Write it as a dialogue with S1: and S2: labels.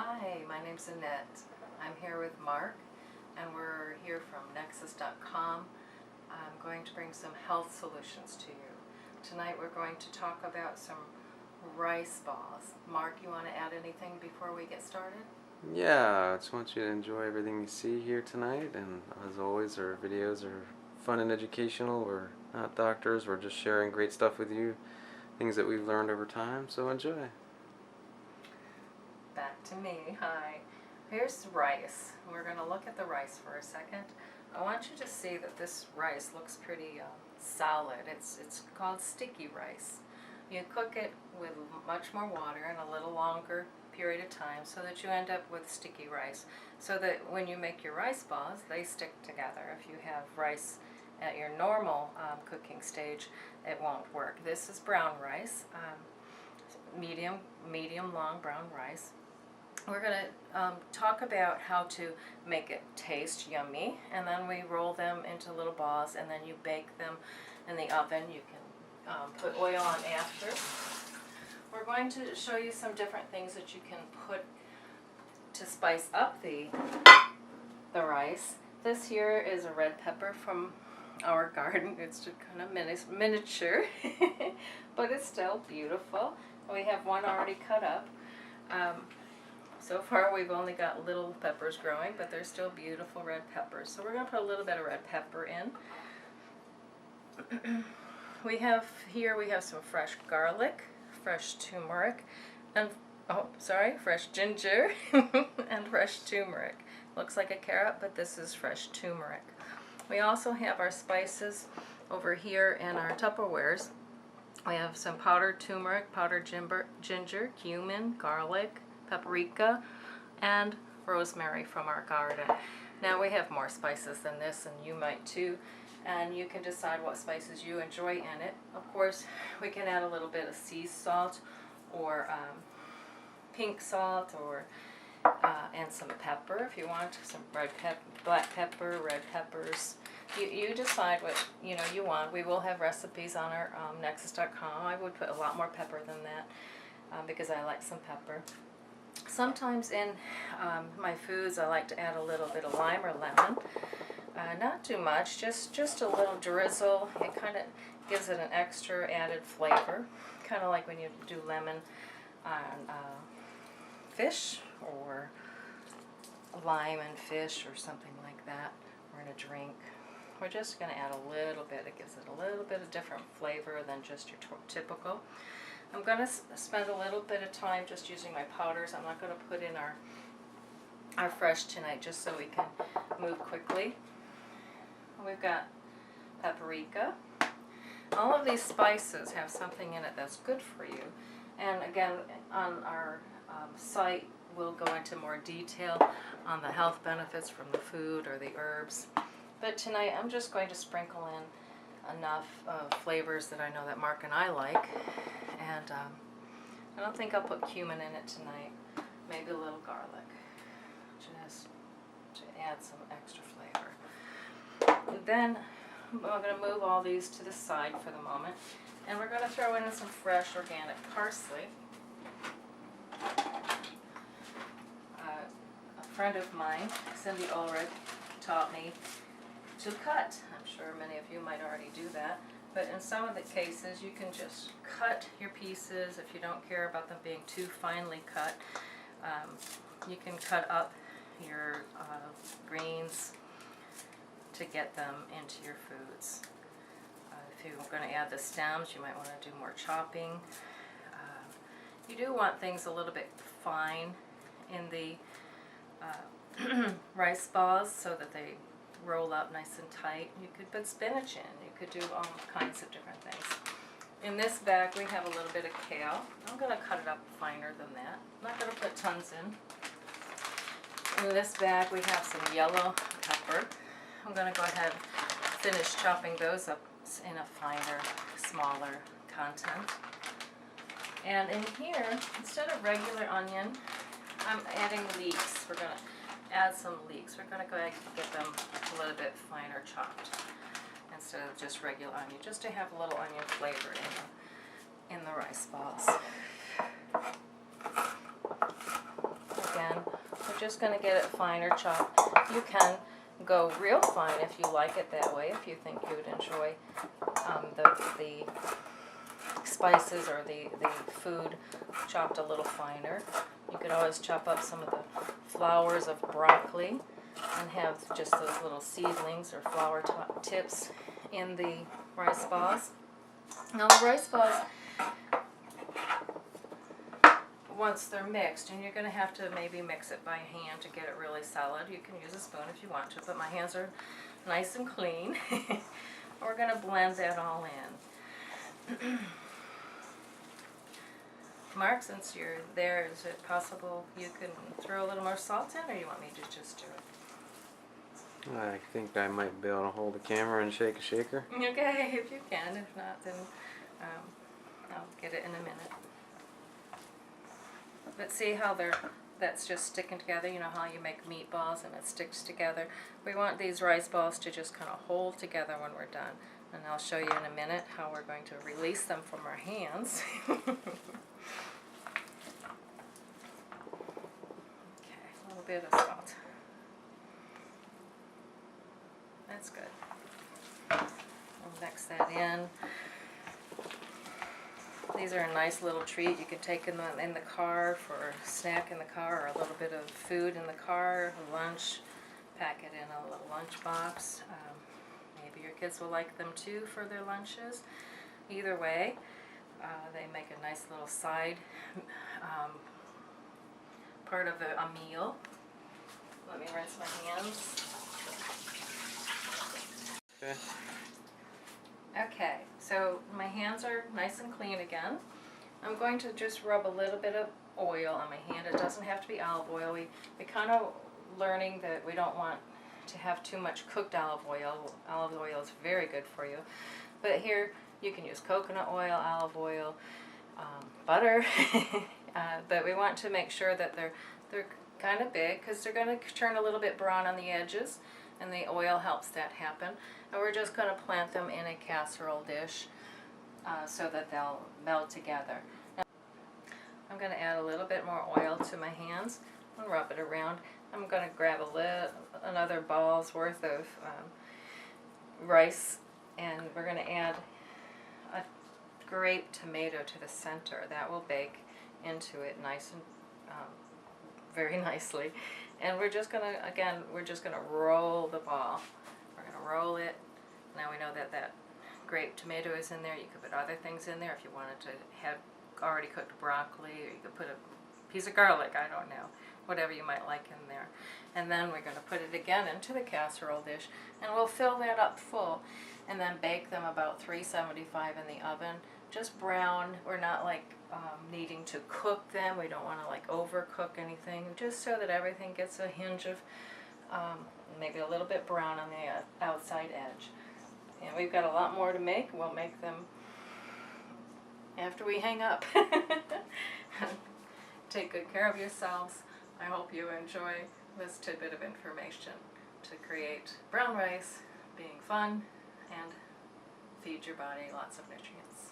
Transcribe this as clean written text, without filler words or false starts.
S1: Hi, my name's Annette. I'm here with Mark, and we're here from Nexus.com. I'm going to bring some health solutions to you. Tonight we're going to talk about some rice balls. Mark, you want to add anything before we get started?
S2: Yeah, I just want you to enjoy everything you see here tonight, and as always, our videos are fun and educational. We're not doctors, we're just sharing great stuff with you, things that we've learned over time, so enjoy.
S1: Back to me. Hi. Here's rice. We're going to look at the rice for a second. I want you to see that this rice looks pretty solid. It's called sticky rice. You cook it with much more water and a little longer period of time so that you end up with sticky rice, so that when you make your rice balls, they stick together. If you have rice at your normal cooking stage, it won't work. This is brown rice, medium long brown rice. We're going to talk about how to make it taste yummy, and then we roll them into little balls, and then you bake them in the oven. You can put oil on after. We're going to show you some different things that you can put to spice up the rice. This here is a red pepper from our garden. It's just kind of miniature, but it's still beautiful. We have one already cut up. So far we've only got little peppers growing, but they're still beautiful red peppers. So we're going to put a little bit of red pepper in. we have some fresh garlic, fresh turmeric, and fresh ginger and fresh turmeric. Looks like a carrot, but this is fresh turmeric. We also have our spices over here in our Tupperwares. We have some powdered turmeric, powdered ginger, cumin, garlic, paprika, and rosemary from our garden. Now we have more spices than this, and you might too, and you can decide what spices you enjoy in it. Of course, we can add a little bit of sea salt or pink salt, or and some pepper if you want, some black pepper, red peppers. You decide what you want. We will have recipes on our Nexus.com. I would put a lot more pepper than that because I like some pepper. Sometimes in my foods I like to add a little bit of lime or lemon. Not too much, just a little drizzle. It kind of gives it an extra added flavor, kind of like when you do lemon on fish, or lime and fish, or something like that, or in a drink. We're just going to add a little bit. It gives it a little bit of different flavor than just your typical. I'm going to spend a little bit of time just using my powders. I'm not going to put in our fresh tonight, just so we can move quickly. We've got paprika. All of these spices have something in it that's good for you. And again, on our site, we'll go into more detail on the health benefits from the food or the herbs. But tonight I'm just going to sprinkle in enough flavors that I know that Mark and I like. And I don't think I'll put cumin in it tonight. Maybe a little garlic, just to add some extra flavor. And then I'm going to move all these to the side for the moment. And we're going to throw in some fresh organic parsley. A friend of mine, Cindy Ulrich, taught me to cut. I'm sure many of you might already do that, but in some of the cases you can just cut your pieces if you don't care about them being too finely cut. You can cut up your greens to get them into your foods. If you're going to add the stems, you might want to do more chopping. You do want things a little bit fine in the rice balls so that they roll up nice and tight. You could put spinach in. You could do all kinds of different things. In this bag we have a little bit of kale. I'm going to cut it up finer than that. I'm not going to put tons in. In this bag we have some yellow pepper. I'm going to go ahead and finish chopping those up in a finer, smaller content. And in here, instead of regular onion, I'm adding leeks. We're going to add some leeks. We're going to go ahead and get them a little bit finer chopped instead of just regular onion, just to have a little onion flavor in the rice balls. Again, just going to get it finer chopped. You can go real fine if you like it that way, if you think you would enjoy the spices or the food chopped a little finer. You could always chop up some of the flowers of broccoli and have just those little seedlings or flower tips in the rice balls. Now the rice balls, once they're mixed, and you're going to have to maybe mix it by hand to get it really solid. You can use a spoon if you want to, but my hands are nice and clean. We're going to blend that all in. Mark, since you're there, is it possible you can throw a little more salt in, or you want me to just do it?
S2: I think I might be able to hold the camera and shake a shaker.
S1: Okay, if you can. If not, then I'll get it in a minute. But see how that's just sticking together. You know how you make meatballs and it sticks together. We want these rice balls to just kind of hold together when we're done. And I'll show you in a minute how we're going to release them from our hands. Okay, a little bit of salt. That's good. We'll mix that in. These are a nice little treat. You can take in the car for a snack in the car, or a little bit of food in the car, lunch. Pack it in a little lunch box. Maybe your kids will like them too for their lunches. Either way, they make a nice little side part of a meal. Let me rinse my hands.
S2: Okay.
S1: Okay, so my hands are nice and clean again. I'm going to just rub a little bit of oil on my hand. It doesn't have to be olive oil. We're kind of learning that we don't want to have too much cooked olive oil. Olive oil is very good for you. But here you can use coconut oil, olive oil, butter. But we want to make sure that they're kind of big, because they're going to turn a little bit brown on the edges, and the oil helps that happen. And we're just going to plant them in a casserole dish so that they'll melt together. Now, I'm going to add a little bit more oil to my hands and rub it around. I'm going to grab another ball's worth of rice, and we're going to add a grape tomato to the center. That will bake into it nice and very nicely. And we're just going to, again, roll the ball. We're going to roll it. Now we know that that grape tomato is in there. You could put other things in there if you wanted to have already cooked broccoli, or you could put a piece of garlic, I don't know, whatever you might like in there. And then we're going to put it again into the casserole dish, and we'll fill that up full, and then bake them about 375 in the oven. Just brown. We're not like needing to cook them. We don't want to like overcook anything, just so that everything gets a hinge of maybe a little bit brown on the outside edge. And we've got a lot more to make. We'll make them after we hang up. Take good care of yourselves. I hope you enjoy this tidbit of information to create brown rice, being fun, and feed your body lots of nutrients.